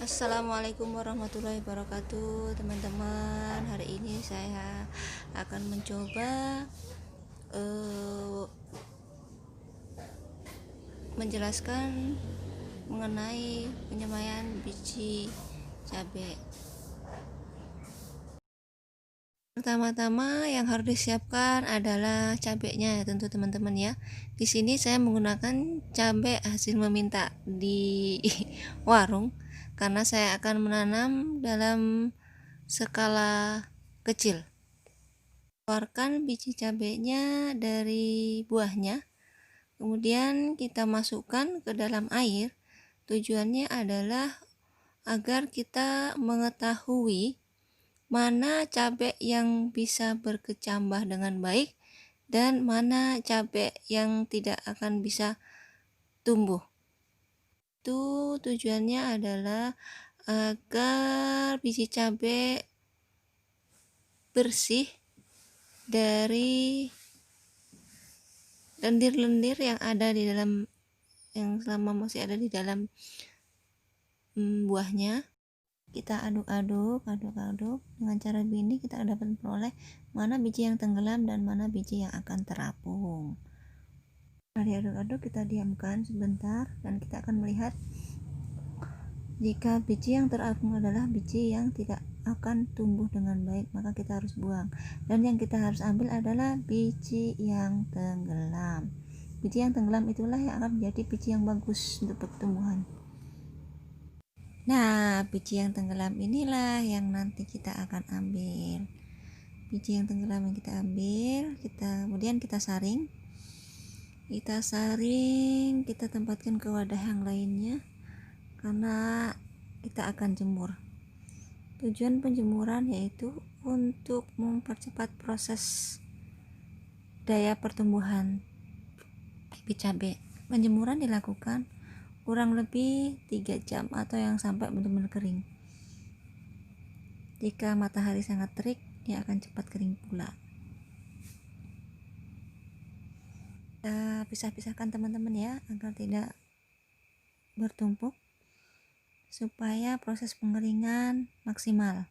Assalamualaikum warahmatullahi wabarakatuh, teman-teman. Hari ini saya akan mencoba eh, menjelaskan mengenai penyemaian biji cabai. Pertama-tama yang harus disiapkan adalah cabenya, ya, tentu teman-teman ya. Di sini saya menggunakan cabai hasil meminta di warung karena saya akan menanam dalam skala kecil. Keluarkan biji cabenya dari buahnya, kemudian kita masukkan ke dalam air. Tujuannya adalah agar kita mengetahui mana cabai yang bisa berkecambah dengan baik dan mana cabai yang tidak akan bisa tumbuh. Itu tujuannya adalah agar biji cabai bersih dari lendir-lendir yang ada di dalam, yang selama masih ada di dalam buahnya. Kita aduk-aduk dengan cara ini kita dapat memperoleh mana biji yang tenggelam dan mana biji yang akan terapung. Setelah diaduk-aduk, kita diamkan sebentar dan kita akan melihat jika biji yang terapung adalah biji yang tidak akan tumbuh dengan baik, maka kita harus buang. Dan yang kita harus ambil adalah biji yang tenggelam. Biji yang tenggelam itulah yang akan menjadi biji yang bagus untuk pertumbuhan. Nah, biji yang tenggelam inilah yang nanti kita akan ambil. Biji yang tenggelam yang kita ambil, kemudian kita saring. Kita tempatkan ke wadah yang lainnya karena kita akan jemur. Tujuan penjemuran yaitu untuk mempercepat proses daya pertumbuhan bibit cabai. Penjemuran dilakukan kurang lebih 3 jam atau yang sampai benar-benar kering. Jika matahari sangat terik, dia akan cepat kering pula. Kita pisah-pisahkan teman-teman ya, agar tidak bertumpuk, supaya proses pengeringan maksimal.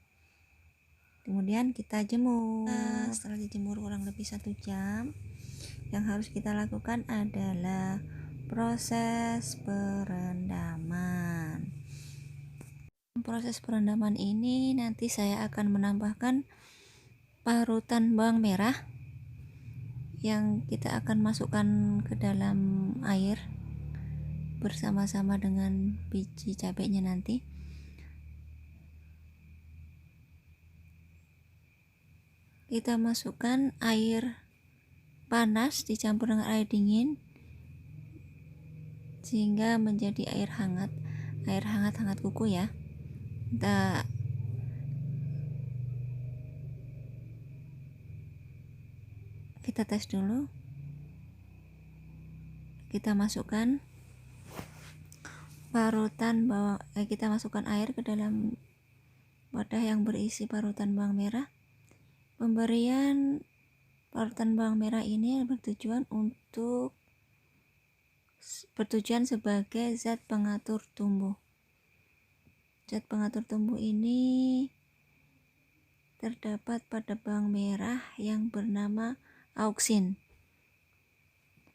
Kemudian kita jemur. Setelah dijemur kurang lebih 1 jam, yang harus kita lakukan adalah proses perendaman. Proses perendaman ini nanti saya akan menambahkan parutan bawang merah yang kita akan masukkan ke dalam air bersama-sama dengan biji cabainya nanti. Kita masukkan air panas dicampur dengan air dingin sehingga menjadi air hangat kuku ya. Kita tes dulu. Kita masukkan kita masukkan air ke dalam wadah yang berisi parutan bawang merah. Pemberian parutan bawang merah ini bertujuan sebagai zat pengatur tumbuh. Zat pengatur tumbuh ini terdapat pada bawang merah yang bernama auksin.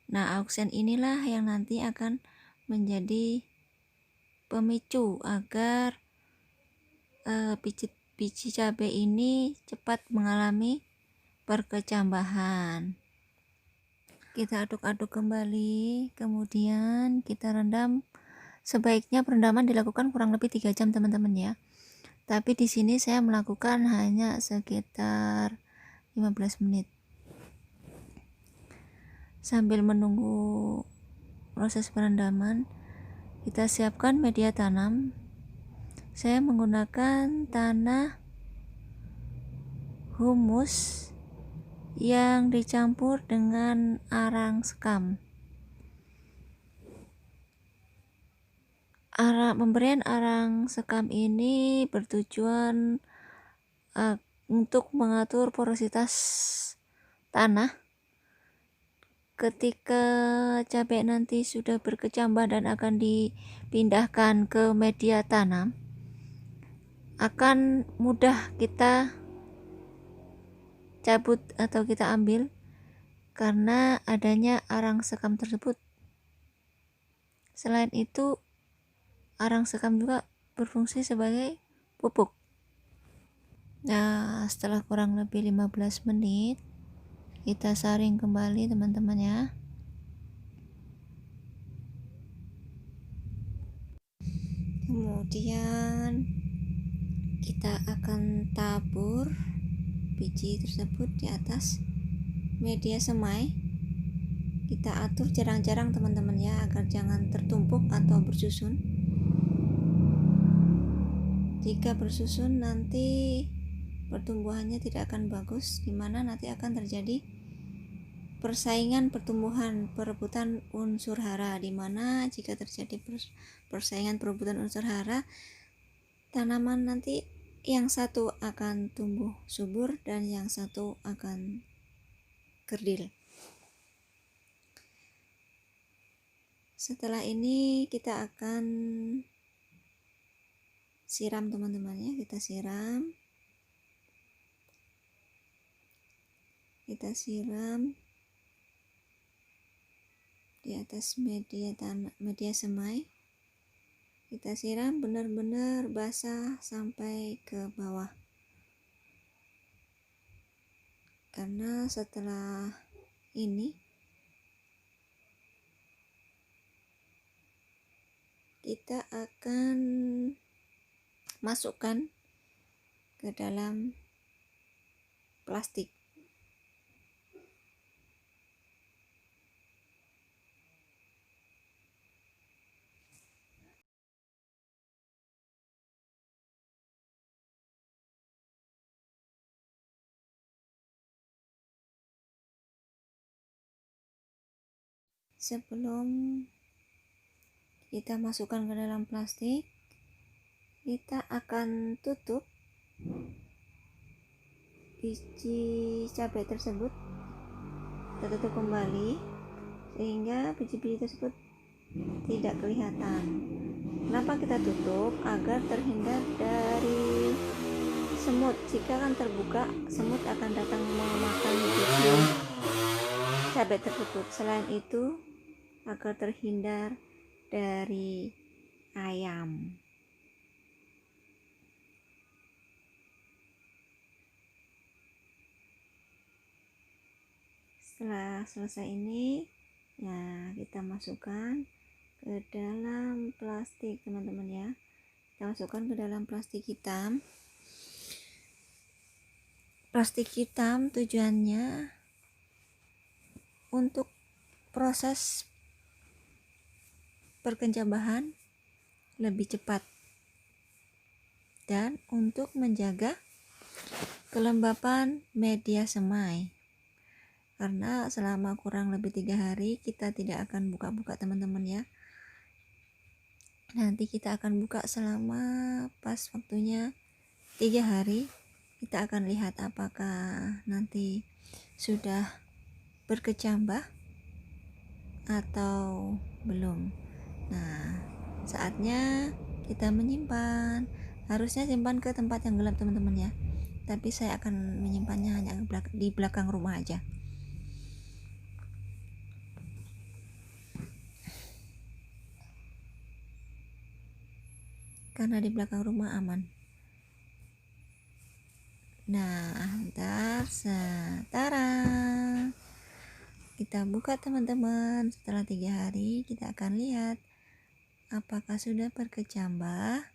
Nah, auksin inilah yang nanti akan menjadi pemicu agar biji cabai ini cepat mengalami perkecambahan. Kita aduk-aduk kembali, kemudian kita rendam. Sebaiknya perendaman dilakukan kurang lebih 3 jam teman-teman ya. Tapi di sini saya melakukan hanya sekitar 15 menit. Sambil menunggu proses perendaman, kita siapkan media tanam. Saya menggunakan tanah humus yang dicampur dengan arang sekam. Pemberian arang sekam ini bertujuan untuk mengatur porositas tanah. Ketika cabai nanti sudah berkecambah dan akan dipindahkan ke media tanam, akan mudah kita cabut atau kita ambil karena adanya arang sekam tersebut. Selain itu, arang sekam juga berfungsi sebagai pupuk. Nah, setelah kurang lebih 15 menit, kita saring kembali teman-teman ya. Kemudian kita akan tabur biji tersebut di atas media semai. Kita atur jarang-jarang teman-teman ya, agar jangan tertumpuk atau bersusun. Jika bersusun nanti pertumbuhannya tidak akan bagus, dimana nanti akan terjadi persaingan pertumbuhan, perebutan unsur hara, dimana jika terjadi persaingan perebutan unsur hara, tanaman nanti yang satu akan tumbuh subur dan yang satu akan kerdil. Setelah ini kita akan siram teman-teman ya, kita siram di atas media semai. Kita siram benar-benar basah sampai ke bawah, karena setelah ini kita akan masukkan ke dalam plastik. Sebelum kita masukkan ke dalam plastik, kita akan tutup biji cabai tersebut. Kita tutup kembali sehingga biji-biji tersebut tidak kelihatan. Kenapa kita tutup? Agar terhindar dari semut. Jika akan terbuka, semut akan datang memakan biji cabai tersebut. Selain itu, agar terhindar dari ayam. Setelah selesai ini, ya kita masukkan ke dalam plastik teman-teman ya. Kita masukkan ke dalam plastik hitam. Plastik hitam tujuannya untuk proses perkencabahan lebih cepat dan untuk menjaga kelembapan media semai, karena selama kurang lebih 3 hari kita tidak akan buka-buka teman-teman ya. Nanti kita akan buka selama pas waktunya 3 hari. Kita akan lihat apakah nanti sudah berkecambah atau belum. Nah, saatnya kita menyimpan. Harusnya simpan ke tempat yang gelap teman-teman ya, tapi saya akan menyimpannya hanya di belakang rumah aja, karena di belakang rumah aman. Nah, ntar setara kita buka teman-teman. Setelah 3 hari kita akan lihat apakah sudah berkecambah.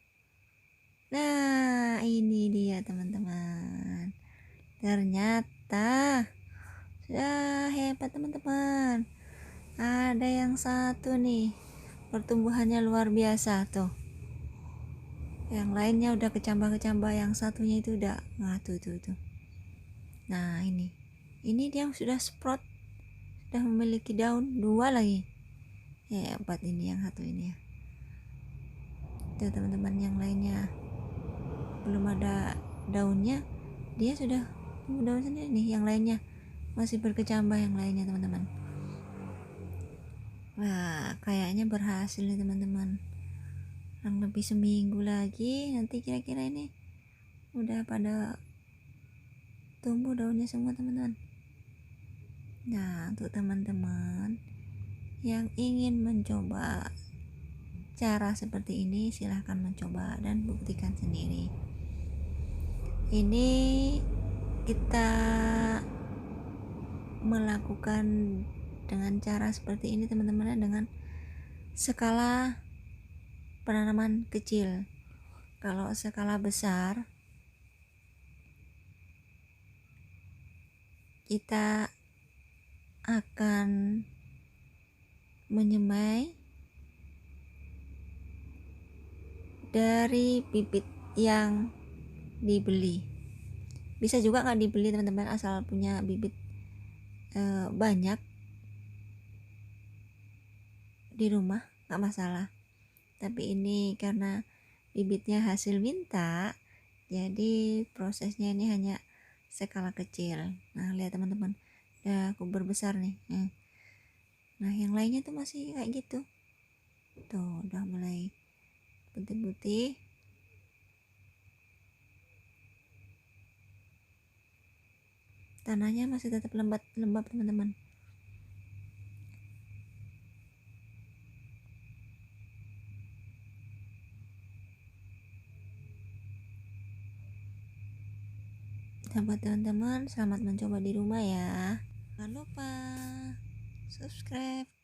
Nah, ini dia teman-teman. Ternyata sudah hebat teman-teman. Ada yang satu nih, pertumbuhannya luar biasa tuh. Yang lainnya udah kecambah-kecambah, yang satunya itu udah tuh. Nah, ini dia sudah sprout, sudah memiliki daun 2 lagi. Hebat ini yang satu ini ya. Tuh teman-teman, yang lainnya belum ada daunnya, dia sudah tumbuh daun sendiri nih. Yang lainnya masih berkecambah, yang lainnya teman-teman. Wah, kayaknya berhasil nih teman-teman. Kurang lebih seminggu lagi nanti kira-kira ini udah pada tumbuh daunnya semua teman-teman. Nah, untuk teman-teman yang ingin mencoba cara seperti ini, silahkan mencoba dan buktikan sendiri. Ini kita melakukan dengan cara seperti ini teman-teman, dengan skala penanaman kecil. Kalau skala besar, kita akan menyemai dari bibit yang dibeli. Bisa juga nggak dibeli teman-teman, asal punya bibit banyak di rumah nggak masalah. Tapi ini karena bibitnya hasil minta, jadi prosesnya ini hanya skala kecil. Nah, lihat teman-teman, udah kubur besar nih. Nah, yang lainnya tuh masih kayak gitu. Tuh, udah mulai putih-putih. Tanahnya masih tetap lembab teman-teman. Dan buat teman-teman, selamat mencoba di rumah ya. Jangan lupa subscribe.